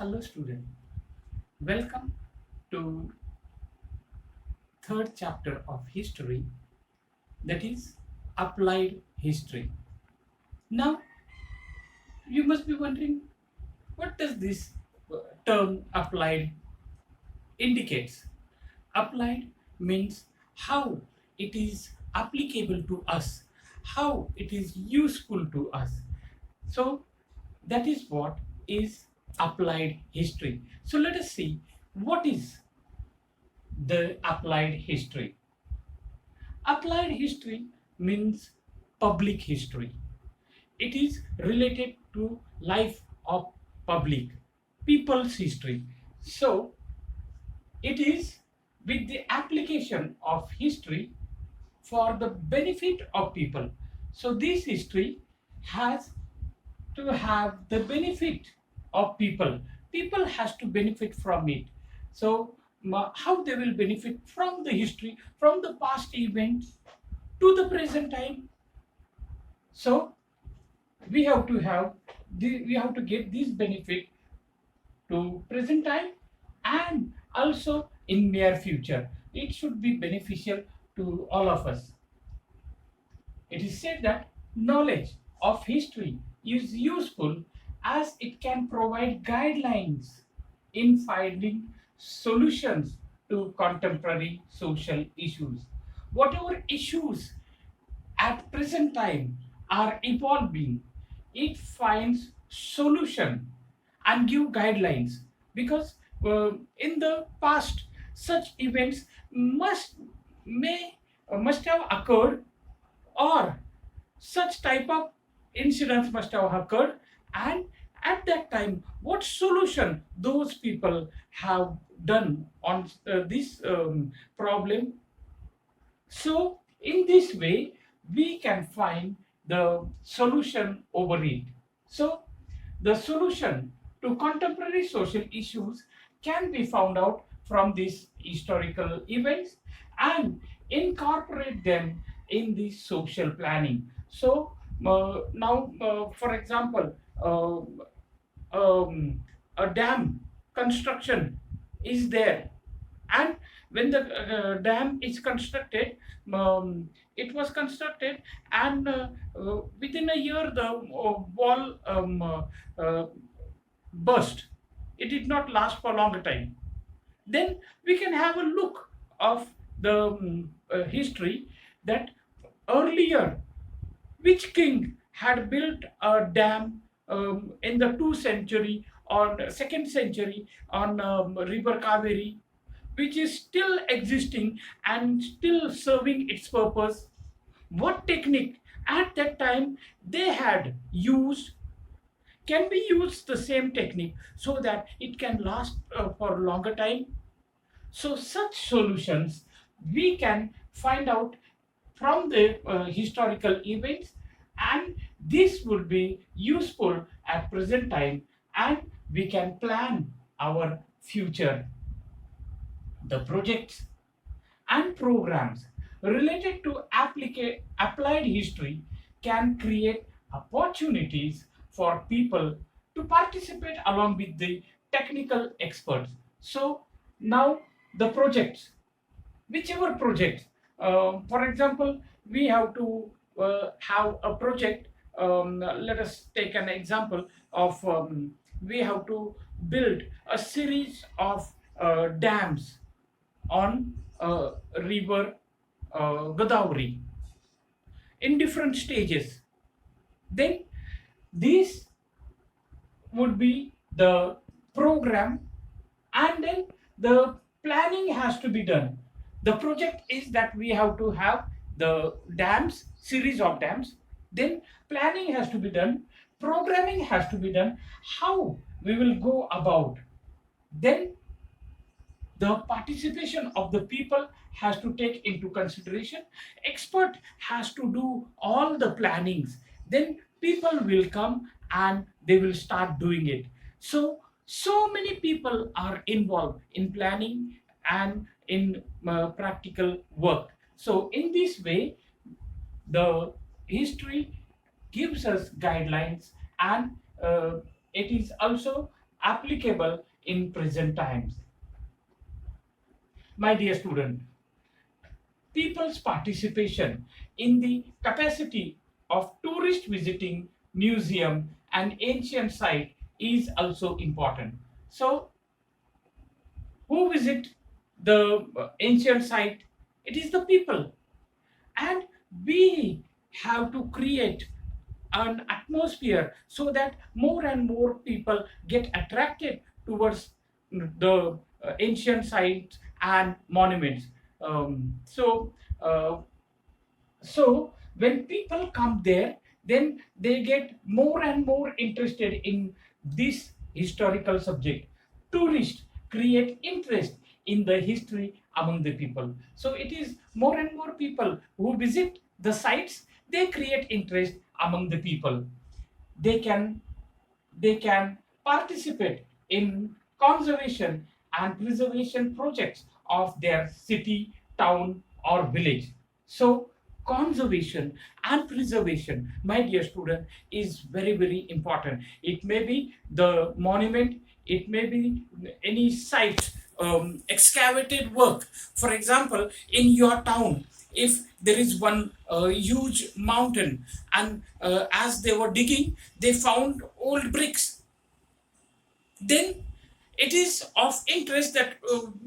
Hello student, welcome to third chapter of history, that is applied history. Now you must be wondering, what does this term applied indicates? Applied means how it is applicable to us, how it is useful to us. So that is what is applied history. So let us see what is the applied history. Applied history means public history. It is related to life of public, people's history. So it is with the application of history for the benefit of people. So this history has to have the benefit of people. People has to benefit from it. So how they will benefit from the history, from the past events to the present time. So we have to get this benefit to present time and also in near future. It should be beneficial to all of us. It is said that knowledge of history is useful as it can provide guidelines in finding solutions to contemporary social issues. Whatever issues at present time are evolving, it finds solution and give guidelines because in the past such events may must have occurred, or such type of incidents must have occurred, and at that time what solution those people have done on this problem. So in this way we can find the solution over it. So the solution to contemporary social issues can be found out from these historical events and incorporate them in the social planning. So now, for example, a dam construction is there, and when the dam is constructed, it was constructed, and within a year the wall burst. It did not last for a longer time. Then we can have a look of the history, that earlier which king had built a dam in the 2nd century or 2nd century on river Kaveri, which is still existing and still serving its purpose. What technique at that time they had used, can we use the same technique so that it can last for a longer time? So such solutions we can find out from the historical events, and this would be useful at present time, and we can plan our future. The projects and programs related to applied history can create opportunities for people to participate along with the technical experts. So now the projects, whichever project, for example, we have to have a project. Let us take an example of we have to build a series of dams on river Godavari in different stages. Then this would be the program, and then the planning has to be done. The project is that we have to have the dams, series of dams, then planning has to be done, programming has to be done, how we will go about, then the participation of the people has to take into consideration, expert has to do all the plannings, then people will come and they will start doing it. So many people are involved in planning and in practical work. So in this way the history gives us guidelines, and it is also applicable in present times. My dear student, people's participation in the capacity of tourist visiting museum and ancient site is also important. So who visit the ancient site? It is the people, and we have to create an atmosphere so that more and more people get attracted towards the ancient sites and monuments. Um, so uh, so when people come there, then they get more and more interested in this historical subject. Tourists create interest in the history among the people. So it is more and more people who visit the sites, they create interest among the people. They can they can participate in conservation and preservation projects of their city, town, or village. So conservation and preservation, my dear student, is very very important. It may be the monument, it may be any site, excavated work. For example, in your town, if there is one huge mountain, and as they were digging, they found old bricks, then it is of interest that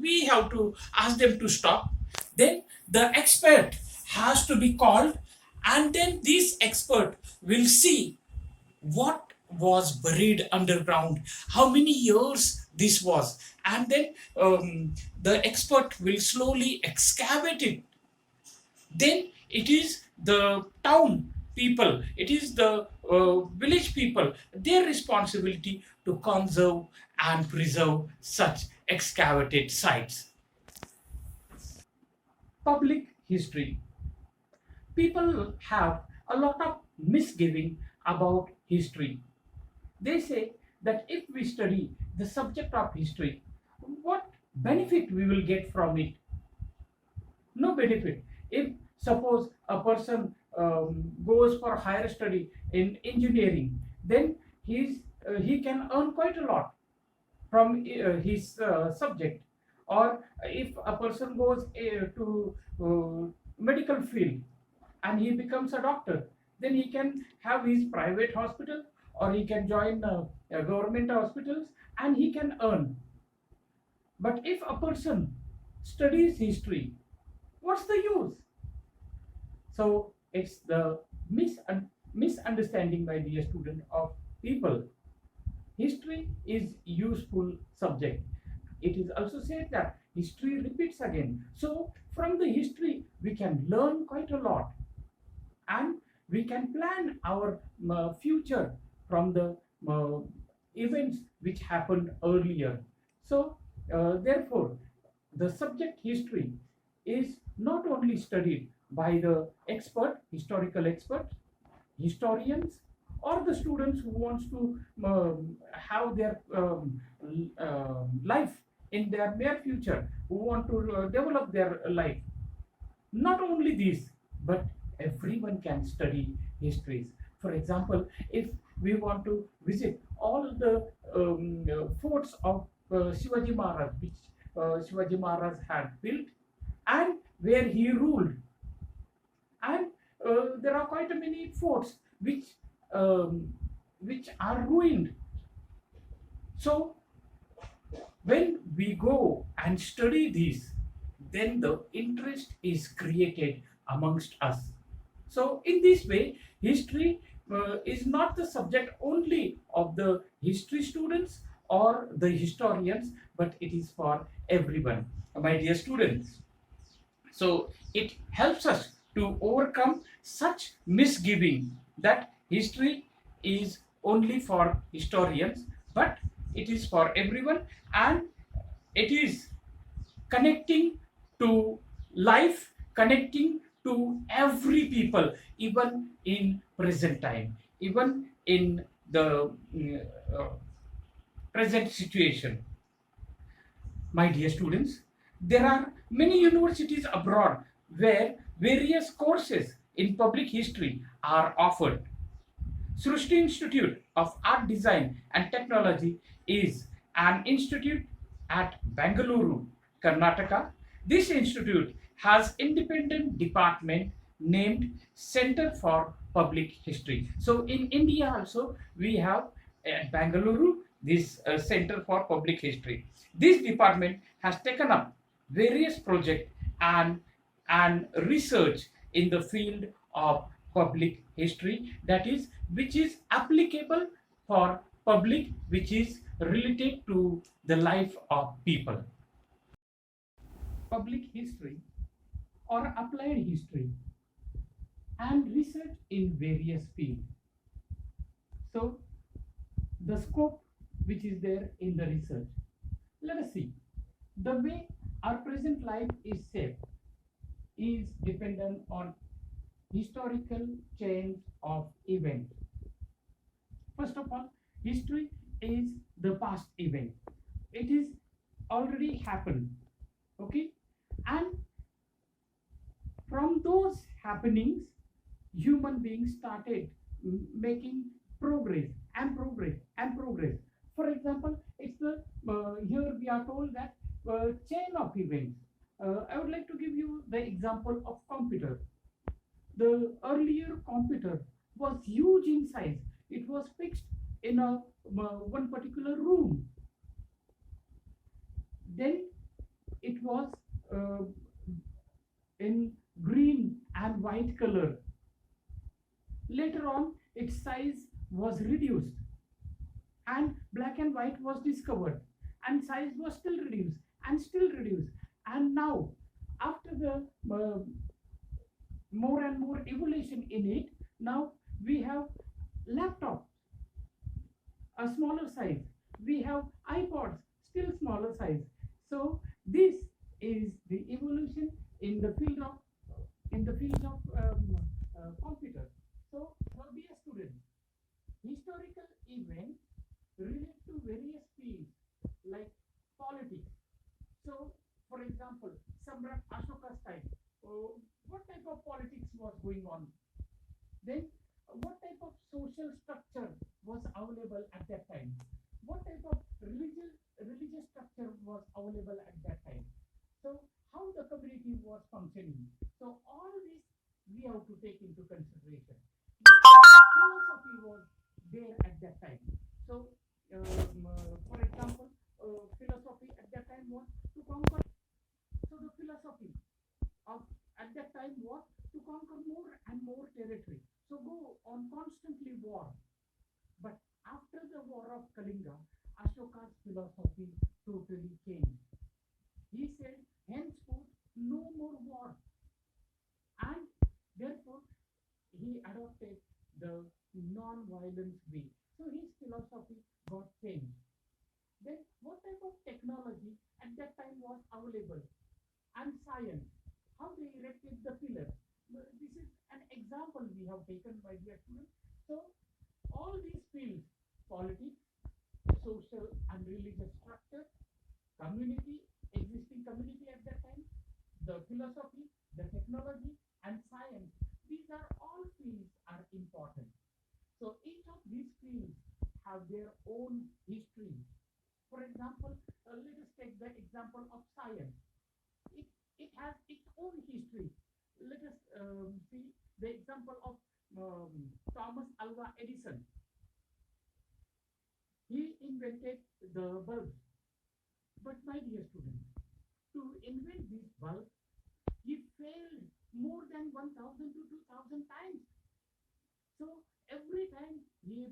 we have to ask them to stop. Then the expert has to be called, and then this expert will see what was buried underground, how many years this was, and then the expert will slowly excavate it. Then it is the town people, it is the village people, their responsibility to conserve and preserve such excavated sites. Public history. People have a lot of misgiving about history. They say that if we study the subject of history, what benefit we will get from it? No benefit. If suppose a person goes for higher study in engineering, then he can earn quite a lot from his subject. Or if a person goes to medical field and he becomes a doctor, then he can have his private hospital, or he can join government hospitals, and he can earn. But if a person studies history, what's the use? So it's the misunderstanding, my dear student, of people. History is useful subject. It is also said that history repeats again. So from the history we can learn quite a lot, and we can plan our future from the uh, events which happened earlier. So therefore the subject history is not only studied by the expert, historical expert, historians, or the students who wants to have their life in their near future, who want to develop their life. Not only these, but everyone can study histories. For example, if we want to visit all the forts of Shivaji Maharaj, which Shivaji Maharaj had built and where he ruled, and there are quite a many forts um, which are ruined. So when we go and study these, then the interest is created amongst us. So in this way, history is not the subject only of the history students or the historians, but it is for everyone, my dear students. So it helps us to overcome such misgiving that history is only for historians, but it is for everyone, and it is connecting to life, connecting to every people, even in present time, even in the uh, present situation. My dear students, there are many universities abroad where various courses in public history are offered. Srushti Institute of Art Design and Technology is an institute at Bangalore, Karnataka. This institute has independent department named Center for Public History. So in India also we have at Bangalore this Center for Public History. This department has taken up various projects and research in the field of public history, that is which is applicable for public, which is related to the life of people. Public history or applied history and research in various fields. So the scope which is there in the research, let us see. The way our present life is shaped is dependent on historical change of event. First of all, history is the past event. It is already happened. Okay? And from those happenings, human beings started making progress and progress and progress. For example, it's the here we are told that chain of events. I would like to give you the example of computer. The earlier computer was huge in size. It was fixed in a one particular room. Then it was uh, in green and white color. Later on, its size was reduced and black and white was discovered, and size was still reduced and still reduced. And now, after the more and more evolution in it, now we have laptop, a smaller size. We have iPods, still smaller size. So this is the evolution in the field of computer. So now, dear students, historical events relate to various fields like politics. So, for example, Samrat Ashoka's time, what type of politics was going on? Then, what type of social structure was available at that time? What type of religious structure was available at that time? So, how the community was functioning? So, all this we have to take into consideration. Philosophy was there at that time. So, for example, philosophy at that time was to conquer. So, the philosophy of at that time was to conquer more and more territory. So, go on constantly war. But after the war of Kalinga, Ashoka's philosophy totally changed. He said, henceforth, no more war. And therefore, he adopted the non-violence way. So his philosophy got changed. Then what type of technology at that time was available? And science, how they erected the pillars. This is an example we have taken by the students. So all these fields, politics, social and religious structure, community, existing community at that time, the philosophy, the technology, and science. These are all fields are important. So each of these fields have their own history. For example, let us take the example of science. It, it has its own history. Let us see the example of Thomas Alva Edison. He invented the bulb. But my dear students, to invent this bulb, he failed more than 1000 to 2000 times. So every time he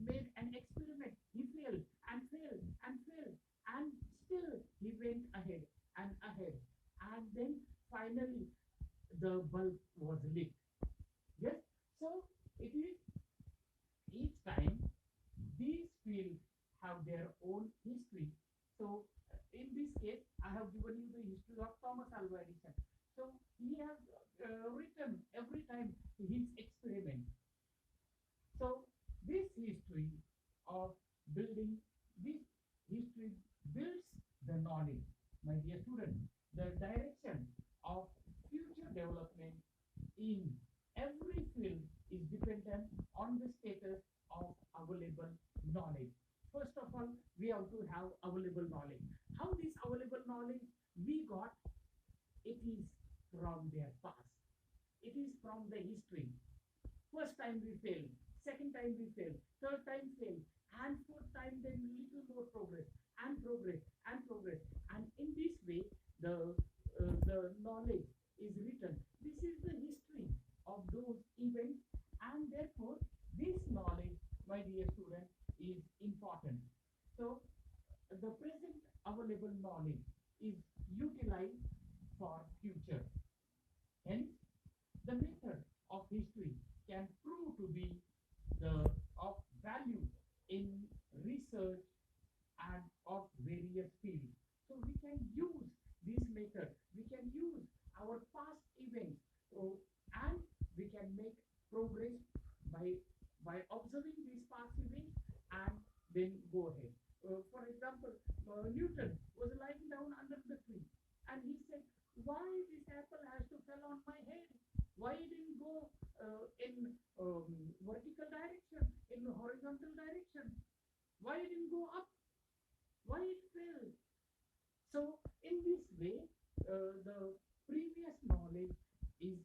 made an experiment, he failed and failed and failed, and still he went ahead and ahead. And then finally the bulb was lit. Yes, so it is each time these fields have their own history. So in this case, I have given you the history of Thomas Alva Edison. So he has written every time his experiment. So this history of building, this history builds the knowledge. My dear students, the direction of future development in every field is dependent on the state we have to have available knowledge. How this available knowledge we got? It is from their past. It is from the history. First time we fail, second time we fail, third time fail, and fourth time then little more progress and progress and progress. And in this way, the knowledge is written. This is the history of those events, and therefore this knowledge, my dear student, is important. So the present available knowledge is utilized for future. Hence, the method of history can prove to be the of value in research and of various fields. So we can use this method. We can use our past events, and we can make progress by observing these past events and then go ahead. For example, Newton was lying down under the tree, and he said, "Why this apple has to fall on my head? Why it didn't go in vertical direction, in horizontal direction? Why it didn't go up? Why it fell?" So in this way, the previous knowledge is